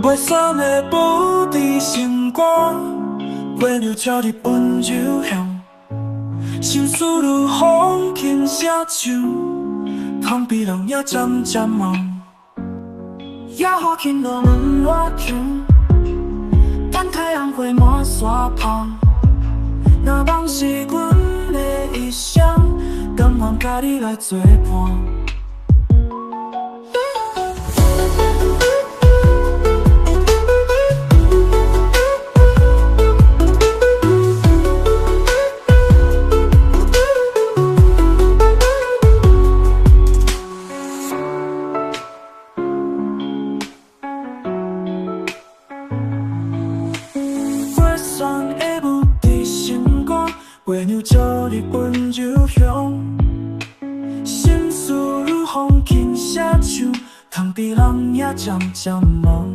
袂散的不敌心肝，月亮照日温柔乡，心事如风轻声唱，旁边人也渐渐忙，也好轻落门外墙，等太阳会满山旁。若梦是阮的一生，甘愿甲你来作伴。月亮照日温柔乡，心事如风轻声唱，旁边人也渐渐忙，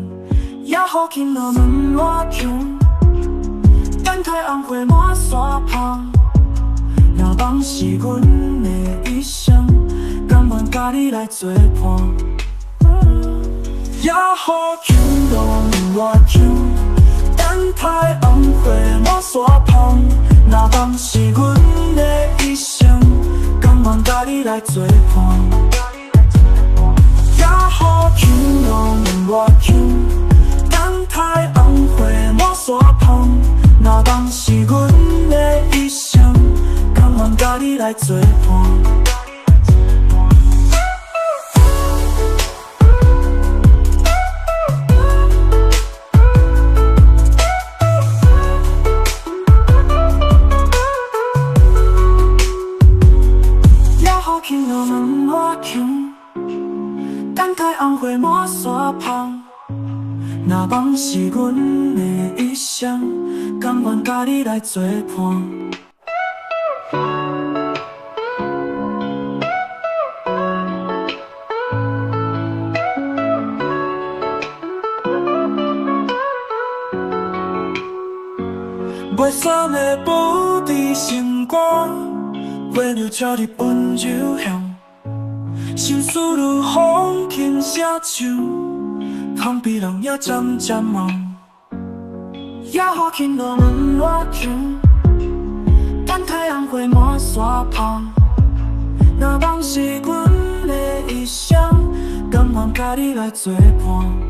也好轻落门外墙，等待红花满山旁。若梦是阮的一生，甘愿甲你来作伴，也好轻落门外墙，等待红花满山旁。若梦是阮的一生，甘愿甲你来作伴，也好轻落门外墙，等待红花满山旁。若梦是阮的一生，甘愿甲你来作伴。轻落门外墙，等待红花满山旁。若梦是阮的一生，甘愿甲你来作伴。袂散的不敌心肝，月亮照日温柔乡，心事如风轻声唱，旁边人也渐渐忙，也好轻落门外墙，等太阳花满山旁。若梦是阮的一生，甘愿甲你来作伴。